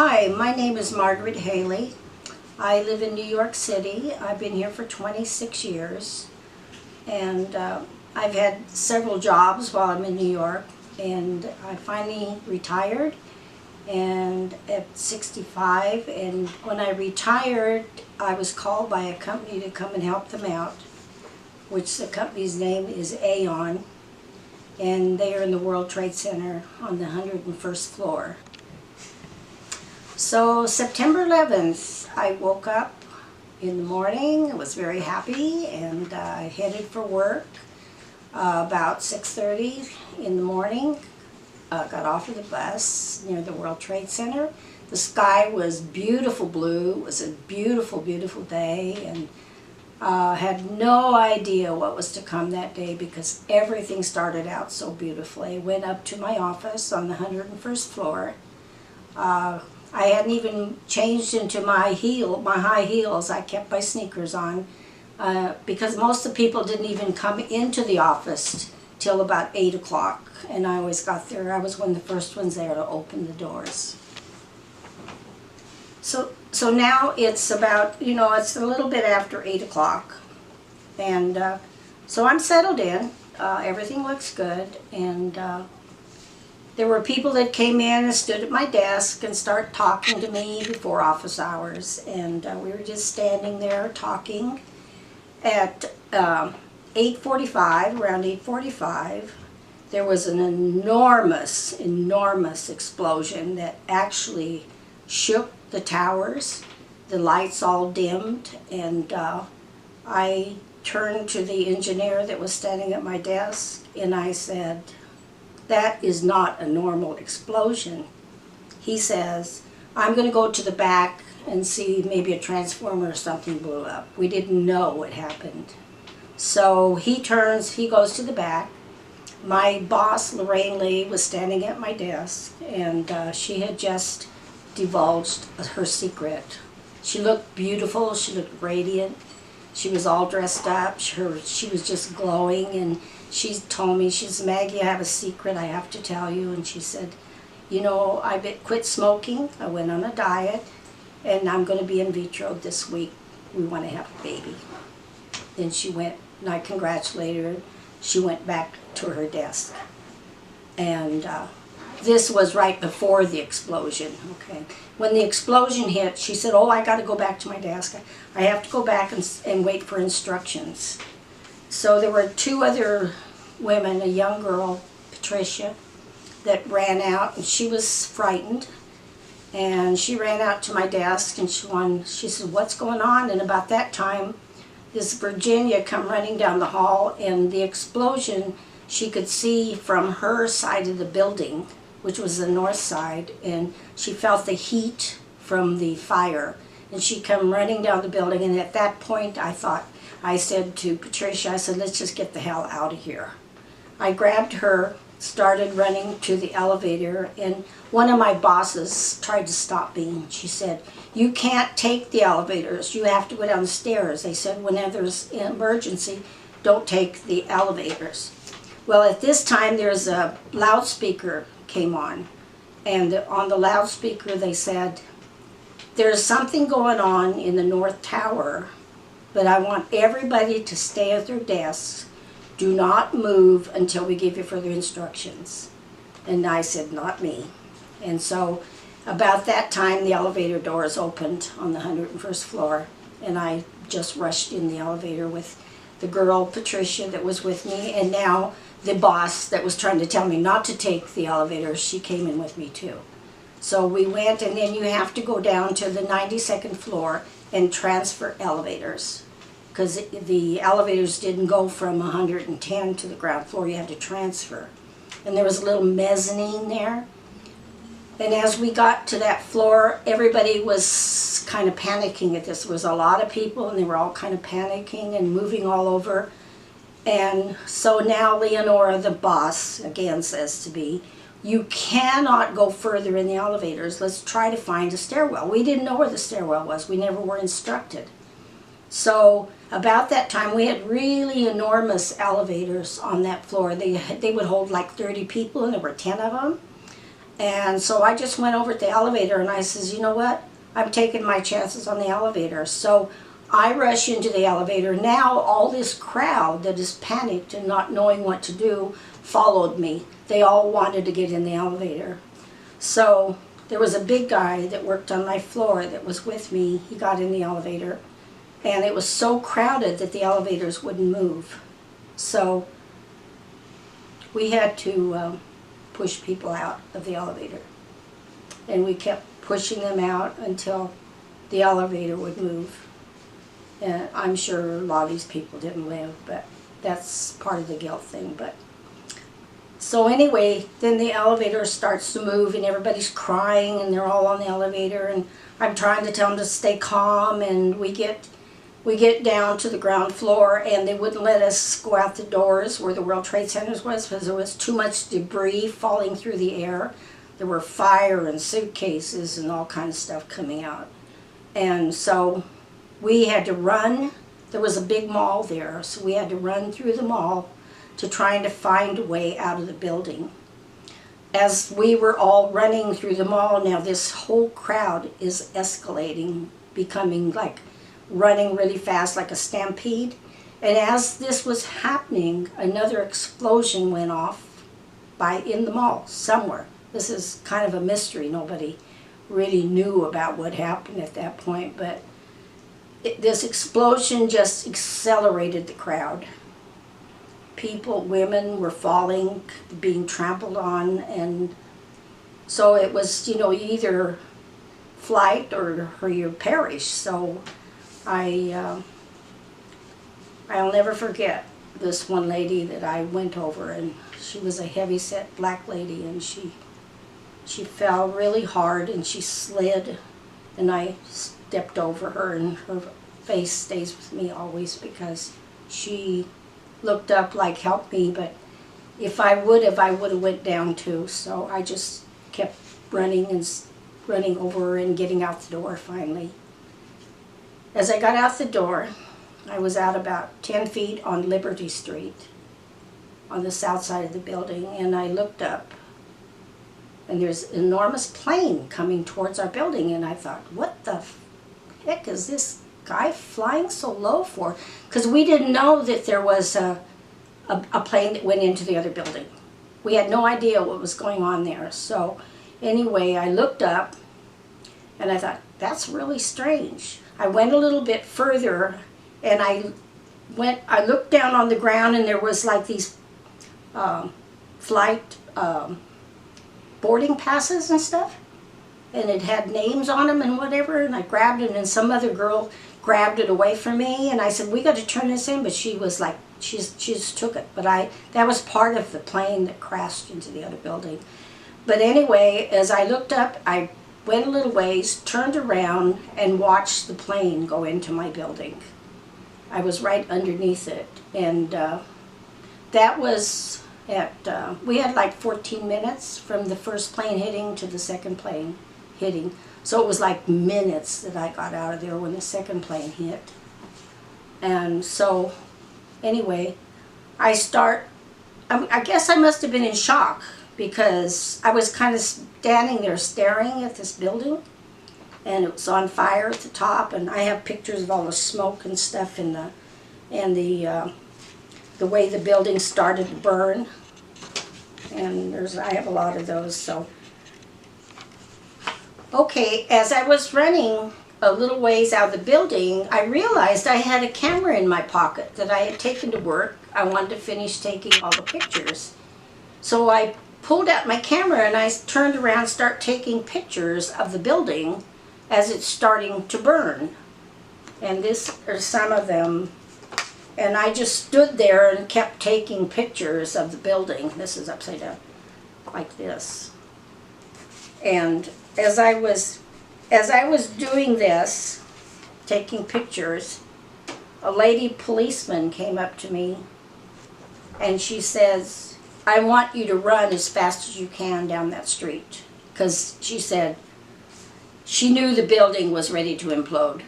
Hi, my name is Margaret Haley. I live in New York City. I've been here for 26 years, and I've had several jobs while I'm in New York, and I finally retired and at 65, and when I retired I was called by a company to come and help them out, which the company's name is Aon, and they are in the World Trade Center on the 101st floor. So September 11th, I woke up in the morning. I was very happy, and I headed for work about 6:30 in the morning. Got off of the bus near the World Trade Center. The sky was beautiful blue. It was a beautiful, beautiful day, and had no idea what was to come that day because everything started out so beautifully. Went up to my office on the 101st floor. I hadn't even changed into my high heels. I kept my sneakers on because most of the people didn't even come into the office till about 8 o'clock, and I always got there. I was one of the first ones there to open the doors. So now it's about, it's a little bit after 8 o'clock, and so I'm settled in. Everything looks good, and there were people that came in and stood at my desk and started talking to me before office hours, and we were just standing there talking. At 8:45, around 8:45, there was an enormous, enormous explosion that actually shook the towers. The lights all dimmed, and I turned to the engineer that was standing at my desk, and I said, "That is not a normal explosion." He says, "I'm going to go to the back and see maybe a transformer or something blew up." We didn't know what happened. So he goes to the back. My boss, Lorraine Lee, was standing at my desk, and she had just divulged her secret. She looked beautiful, she looked radiant, she was all dressed up, she was just glowing, and she told me, she said, "Maggie, I have a secret I have to tell you." And she said, "I quit smoking, I went on a diet, and I'm going to be in vitro this week. We want to have a baby." Then she went, and I congratulated her. She went back to her desk. And this was right before the explosion, okay? When the explosion hit, she said, "Oh, I got to go back to my desk. I have to go back and wait for instructions." So there were two other women, a young girl, Patricia, that ran out, and she was frightened. And she ran out to my desk, and she said, "What's going on?" And about that time, this Virginia come running down the hall, and the explosion she could see from her side of the building, which was the north side, and she felt the heat from the fire. And she come running down the building, and at that point I said to Patricia, I said, "Let's just get the hell out of here." I grabbed her, started running to the elevator, and one of my bosses tried to stop me. She said, "You can't take the elevators, you have to go down the stairs." They said, "Whenever there's an emergency, don't take the elevators." Well, at this time there's a loudspeaker came on, and on the loudspeaker they said, "There's something going on in the North Tower, but I want everybody to stay at their desks. Do not move until we give you further instructions." And I said, "Not me." And so about that time the elevator doors opened on the 101st floor, and I just rushed in the elevator with the girl, Patricia, that was with me, and now the boss that was trying to tell me not to take the elevator, she came in with me too. So we went, and then you have to go down to the 92nd floor and transfer elevators, because the elevators didn't go from 110 to the ground floor. You had to transfer. And there was a little mezzanine there. And as we got to that floor, everybody was kind of panicking at this. There was a lot of people, and they were all kind of panicking and moving all over. And so now Leonora, the boss, again says to me, "You cannot go further in the elevators. Let's try to find a stairwell." We didn't know where the stairwell was. We never were instructed. So about that time, we had really enormous elevators on that floor. They would hold like 30 people, and there were 10 of them. And so I just went over to the elevator and I says, you know what? I'm taking my chances on the elevator. So I rush into the elevator. Now all this crowd that is panicked and not knowing what to do followed me. They all wanted to get in the elevator. So there was a big guy that worked on my floor that was with me. He got in the elevator. And it was so crowded that the elevators wouldn't move. So we had to push people out of the elevator. And we kept pushing them out until the elevator would move. And I'm sure a lot of these people didn't live, but that's part of the guilt thing. But so anyway, then the elevator starts to move and everybody's crying and they're all on the elevator and I'm trying to tell them to stay calm, and we get down to the ground floor and they wouldn't let us go out the doors where the World Trade Center was because there was too much debris falling through the air. There were fire and suitcases and all kinds of stuff coming out. And so we had to run. There was a big mall there, so we had to run through the mall to trying to find a way out of the building. As we were all running through the mall, now this whole crowd is escalating, becoming like running really fast like a stampede. And as this was happening, another explosion went off in the mall somewhere. This is kind of a mystery. Nobody really knew about what happened at that point, but this explosion just accelerated the crowd. People, women were falling, being trampled on, and so it was, you know, either flight or you perish. So I'll never forget this one lady that I went over, and she was a heavy-set black lady, and she fell really hard and she slid, and I stepped over her, and her face stays with me always because she looked up like, help me, but if I would have went down too. So I just kept running over her and getting out the door finally. As I got out the door, I was out about 10 feet on Liberty Street on the south side of the building, and I looked up and there's an enormous plane coming towards our building, and I thought, what the heck is this guy flying so low for? Because we didn't know that there was a plane that went into the other building. We had no idea what was going on there. So anyway, I looked up and I thought, that's really strange. I went a little bit further and I looked down on the ground, and there was like these flight boarding passes and stuff, and it had names on them and whatever, and I grabbed it, and some other girl grabbed it away from me, and I said, we got to turn this in, but she was like, she just took it. But that was part of the plane that crashed into the other building. But anyway, as I looked up, I went a little ways, turned around, and watched the plane go into my building. I was right underneath it, and that was we had like 14 minutes from the first plane hitting to the second plane hitting. So it was like minutes that I got out of there when the second plane hit. And so anyway, I guess I must have been in shock because I was kind of standing there staring at this building, and it was on fire at the top, and I have pictures of all the smoke and stuff and the way the building started to burn. And I have a lot of those. So okay, as I was running a little ways out of the building, I realized I had a camera in my pocket that I had taken to work. I wanted to finish taking all the pictures. So I pulled out my camera and I turned around and started taking pictures of the building as it's starting to burn. And these are some of them. And I just stood there and kept taking pictures of the building. This is upside down, like this. And as I was doing this, taking pictures, a lady policeman came up to me and she says, I want you to run as fast as you can down that street. Because she said she knew the building was ready to implode.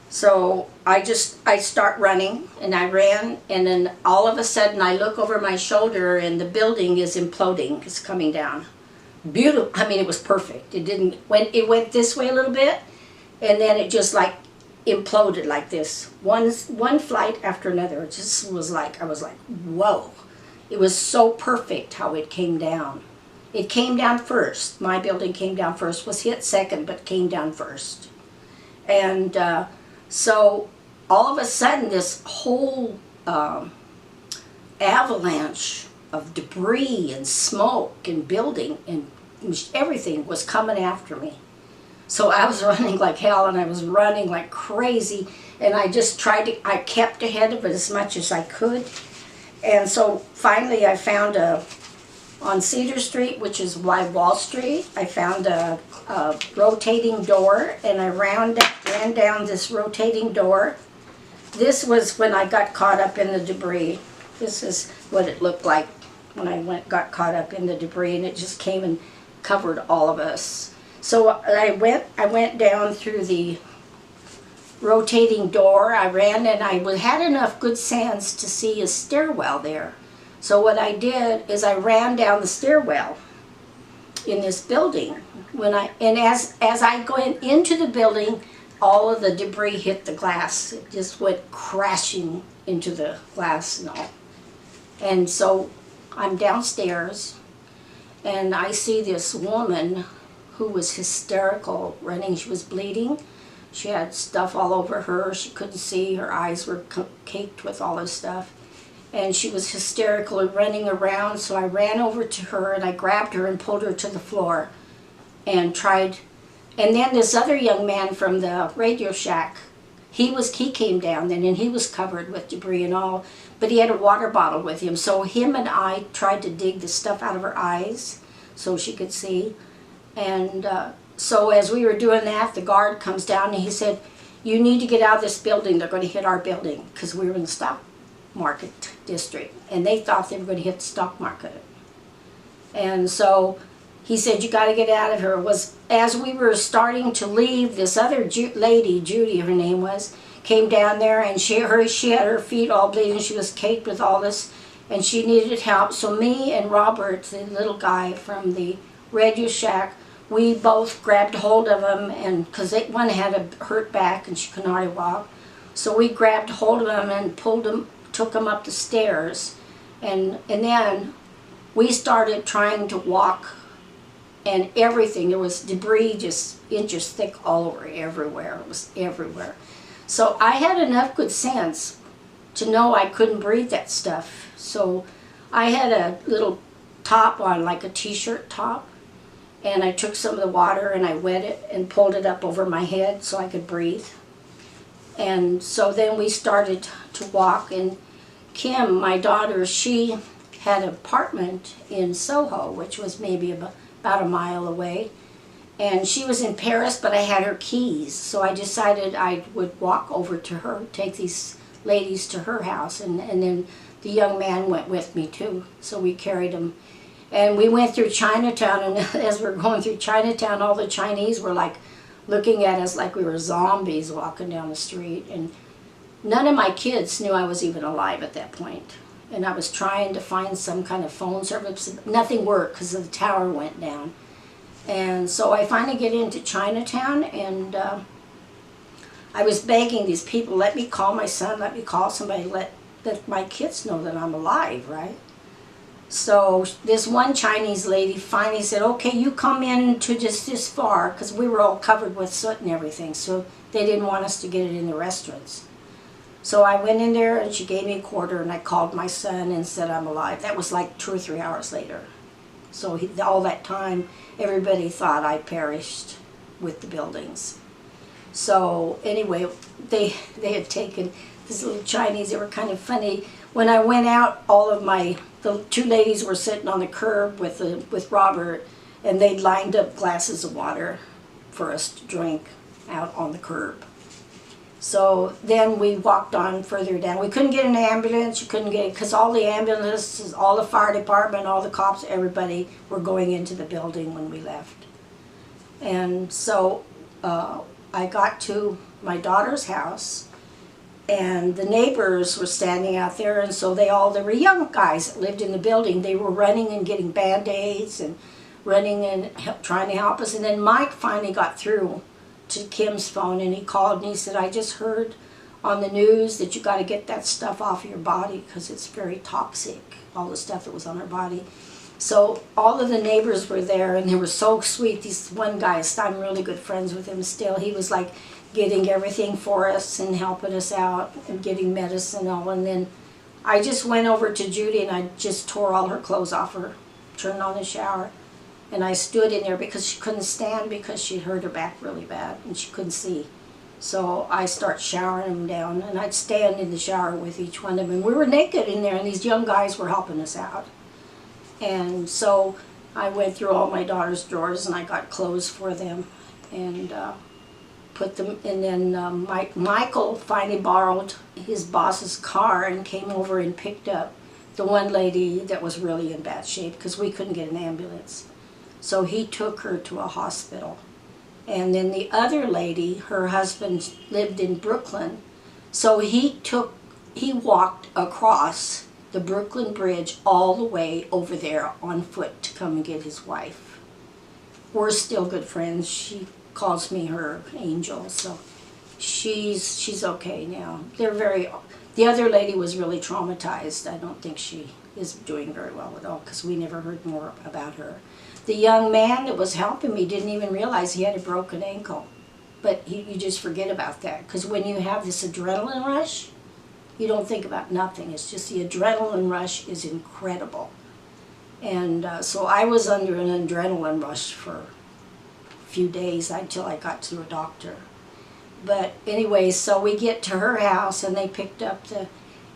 So I start running, and I ran, and then all of a sudden I look over my shoulder and the building is imploding, it's coming down. beautiful. I mean, it was perfect. It went this way a little bit, and then it just like imploded like this. One flight after another. It just was like, I was like, whoa. It was so perfect how it came down. It came down first. My building came down first, was hit second, but came down first. And so all of a sudden, this whole avalanche of debris and smoke and building and everything was coming after me. So I was running like hell, and I was running like crazy, and I kept ahead of it as much as I could. And so finally I found on Cedar Street, which is wide Wall Street, I found a rotating door, and I ran down this rotating door. This was when I got caught up in the debris. This is what it looked like when I got caught up in the debris, and it just came and covered all of us. So I went down through the rotating door. I ran, and I had enough good sense to see a stairwell there. So what I did is I ran down the stairwell in this building. As I went into the building, all of the debris hit the glass. It just went crashing into the glass and all. And so I'm downstairs, and I see this woman who was hysterical, running. She was bleeding. She had stuff all over her. She couldn't see. Her eyes were caked with all this stuff. And she was hysterical and running around. So I ran over to her, and I grabbed her and pulled her to the floor and tried. And then this other young man from the Radio Shack, he came down then, and he was covered with debris and all, but he had a water bottle with him. So him and I tried to dig the stuff out of her eyes so she could see. And so as we were doing that, the guard comes down, and he said, "You need to get out of this building. They're going to hit our building," because we were in the stock market district, and they thought they were going to hit the stock market. And so he said, "You got to get out of here." It was as we were starting to leave, this other lady, Judy, her name was, came down there, and she had her feet all bleeding. She was caked with all this, and she needed help. So me and Robert, the little guy from the Radio Shack, we both grabbed hold of him, and because one had a hurt back and she could hardly walk, so we grabbed hold of him and pulled him, took him up the stairs, and then we started trying to walk, and everything. There was debris just inches thick all over, everywhere. It was everywhere. So I had enough good sense to know I couldn't breathe that stuff. So I had a little top on, like a t-shirt top, and I took some of the water and I wet it and pulled it up over my head so I could breathe. And so then we started to walk, and Kim, my daughter, she had an apartment in Soho, which was maybe about a mile away. And she was in Paris, but I had her keys, so I decided I would walk over to her, take these ladies to her house, and then the young man went with me too, so we carried him. And we went through Chinatown, and as we were going through Chinatown, all the Chinese were like looking at us like we were zombies walking down the street. And none of my kids knew I was even alive at that point. And I was trying to find some kind of phone service. Nothing worked because the tower went down. And so I finally get into Chinatown, and I was begging these people, let me call my son, let me call somebody, let my kids know that I'm alive, right? So this one Chinese lady finally said, okay, you come in to just this far, because we were all covered with soot and everything, so they didn't want us to get it in the restaurants. So I went in there, and she gave me a quarter, and I called my son and said I'm alive. That was like 2 or 3 hours later. So all that time, everybody thought I perished with the buildings. So anyway, they had taken these little Chinese, they were kind of funny. When I went out, the 2 ladies were sitting on the curb with Robert, and they'd lined up glasses of water for us to drink out on the curb. So then we walked on further down. We couldn't get an ambulance, you couldn't get, because all the ambulances, all the fire department, all the cops, everybody were going into the building when we left. And so I got to my daughter's house, and the neighbors were standing out there, and so they were young guys that lived in the building. They were running and getting Band-Aids and running and trying to help us. And then Mike finally got through to Kim's phone, and he called and he said, I just heard on the news that you got to get that stuff off your body because it's very toxic, all the stuff that was on her body. So all of the neighbors were there, and they were so sweet. This one guy, I'm really good friends with him still. He was like getting everything for us and helping us out and getting medicine and all. And then I just went over to Judy and I just tore all her clothes off her, turned on the shower. And I stood in there because she couldn't stand because she hurt her back really bad and she couldn't see. So I start showering them down, and I'd stand in the shower with each one of them. We were naked in there, and these young guys were helping us out. And so I went through all my daughter's drawers and I got clothes for them and put them. And then Michael finally borrowed his boss's car and came over and picked up the one lady that was really in bad shape because we couldn't get an ambulance. So he took her to a hospital. And then the other lady, her husband lived in Brooklyn, so he walked across the Brooklyn Bridge all the way over there on foot to come and get his wife. We're still good friends. She calls me her angel, so she's okay now. The other lady was really traumatized. I don't think she is doing very well at all because we never heard more about her. The young man that was helping me didn't even realize he had a broken ankle. But you just forget about that because when you have this adrenaline rush, you don't think about nothing. It's just the adrenaline rush is incredible. And so I was under an adrenaline rush for a few days until I got to a doctor. But anyway, so we get to her house and they picked up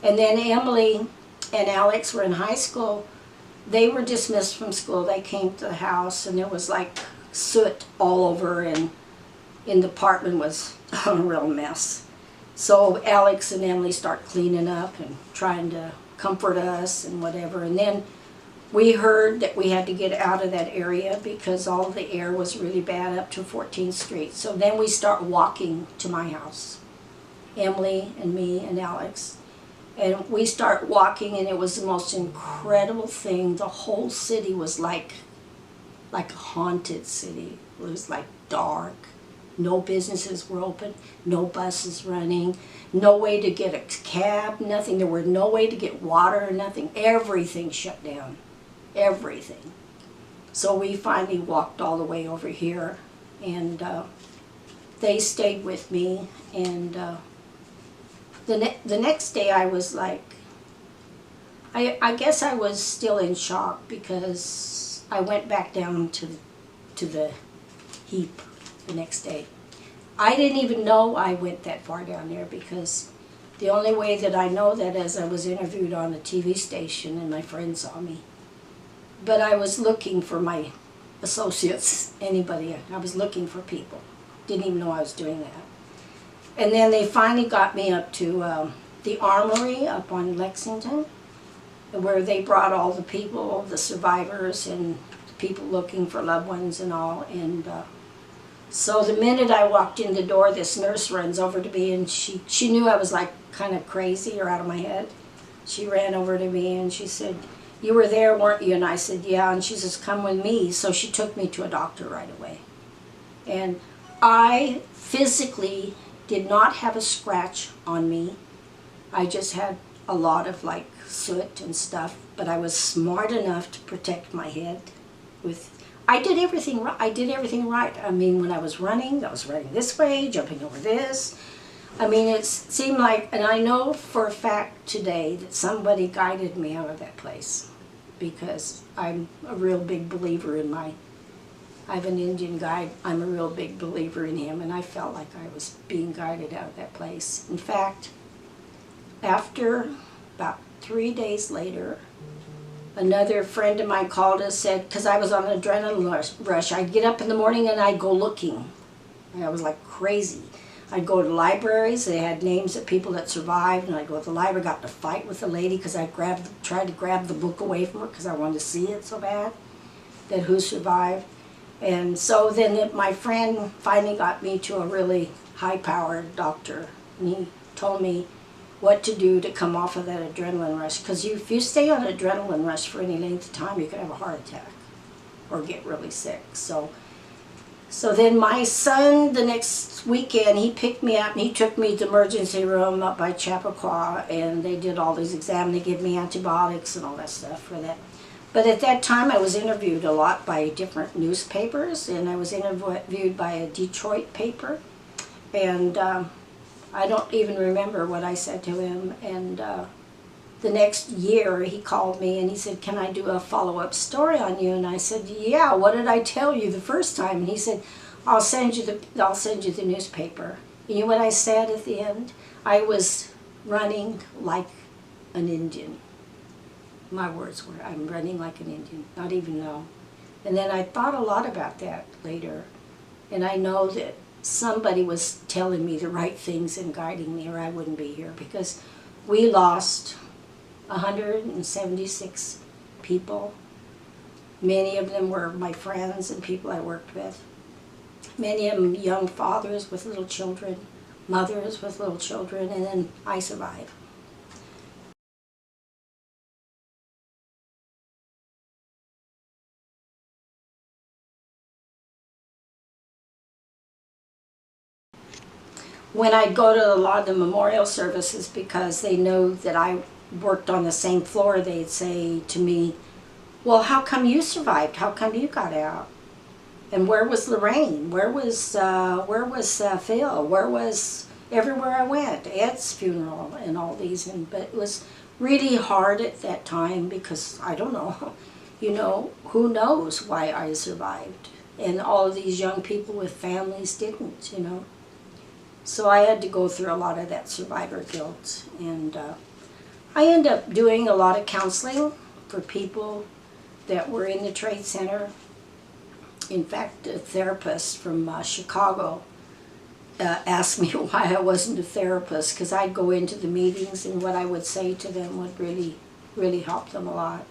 and then Emily and Alex were in high school. They were dismissed from school. They came to the house and there was like soot all over, and in the apartment was a real mess. So Alex and Emily start cleaning up and trying to comfort us and whatever. And then we heard that we had to get out of that area because all the air was really bad up to 14th Street. So then we start walking to my house, Emily and me and Alex. And we start walking, and it was the most incredible thing. The whole city was like a haunted city. It was like dark. No businesses were open, no buses running, no way to get a cab, nothing. There were no way to get water, nothing. Everything shut down, everything. So we finally walked all the way over here, and they stayed with me. And the next day I was like, I guess I was still in shock because I went back down to the heap the next day. I didn't even know I went that far down there because the only way that I know that is I was interviewed on a TV station and my friend saw me. But I was looking for my associates, anybody. I was looking for people. Didn't even know I was doing that. And then they finally got me up to the Armory up on Lexington, where they brought all the people, the survivors, and the people looking for loved ones and all. And so the minute I walked in the door, this nurse runs over to me, and she knew I was like kind of crazy or out of my head. She ran over to me and she said, "You were there, weren't you?" And I said, "Yeah." And she says, "Come with me." So she took me to a doctor right away. And I physically did not have a scratch on me. I just had a lot of like soot and stuff, but I was smart enough to protect my head with, I did everything right. I mean, when I was running this way, jumping over this. I mean, it seemed like, and I know for a fact today that somebody guided me out of that place because I'm a real big believer in I have an Indian guide. I'm a real big believer in him, and I felt like I was being guided out of that place. In fact, after about 3 days later, another friend of mine called us, said, because I was on an adrenaline rush, I'd get up in the morning and I'd go looking. And I was like crazy. I'd go to libraries, they had names of people that survived, and I'd go to the library, got in a fight with the lady because I tried to grab the book away from her because I wanted to see it so bad, that who survived. And so then my friend finally got me to a really high-powered doctor, and he told me what to do to come off of that adrenaline rush. Because if you stay on an adrenaline rush for any length of time, you could have a heart attack. or get really sick. So then my son, the next weekend, he picked me up and he took me to the emergency room up by Chappaqua, and they did all these exams. They gave me antibiotics and all that stuff for that. But at that time, I was interviewed a lot by different newspapers, and I was interviewed by a Detroit paper. And I don't even remember what I said to him. And the next year, he called me and he said, "Can I do a follow-up story on you?" And I said, "Yeah, what did I tell you the first time?" And he said, I'll send you the newspaper." You know what I said at the end? I was running like an Indian. My words were, "I'm running like an Indian," not even know. And then I thought a lot about that later. And I know that somebody was telling me the right things and guiding me, or I wouldn't be here, because we lost 176 people. Many of them were my friends and people I worked with. Many of them young fathers with little children, mothers with little children, and then I survived. When I'd go to a lot of the memorial services, because they know that I worked on the same floor, they'd say to me, "Well, how come you survived? How come you got out? And where was Lorraine? Where was Phil? Where was everywhere I went? Ed's funeral and all these." But it was really hard at that time, because I don't know, you know, who knows why I survived, and all of these young people with families didn't, you know. So I had to go through a lot of that survivor guilt, and I ended up doing a lot of counseling for people that were in the Trade Center. In fact, a therapist from Chicago asked me why I wasn't a therapist, because I'd go into the meetings and what I would say to them would really, really help them a lot.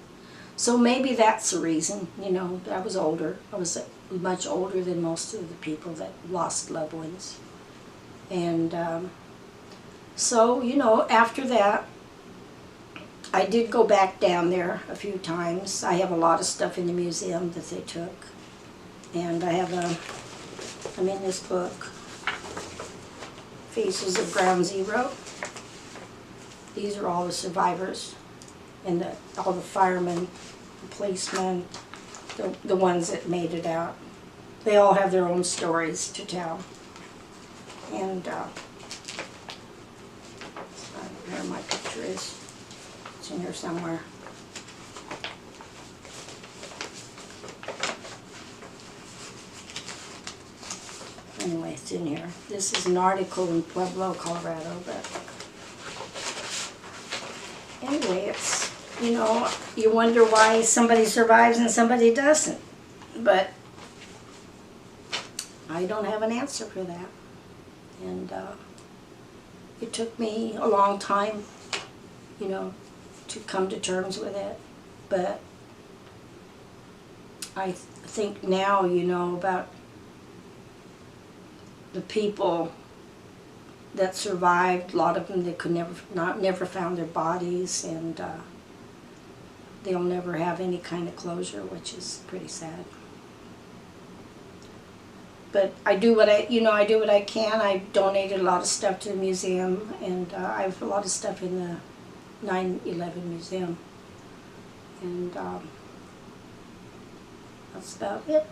So maybe that's the reason, you know. I was older. I was much older than most of the people that lost loved ones. And so, you know, after that, I did go back down there a few times. I have a lot of stuff in the museum that they took. And I have I'm in this book, Faces of Ground Zero. These are all the survivors, and all the firemen, the policemen, the ones that made it out. They all have their own stories to tell. And I don't know where my picture is. It's in here somewhere. Anyway, it's in here. This is an article in Pueblo, Colorado, but anyway, it's, you know, you wonder why somebody survives and somebody doesn't. But I don't have an answer for that. And it took me a long time, you know, to come to terms with it. But I think now, you know, about the people that survived. A lot of them, they could never found their bodies, and they'll never have any kind of closure, which is pretty sad. But I do what I do what I can. I donated a lot of stuff to the museum, and I have a lot of stuff in the 9/11 museum, and that's about it.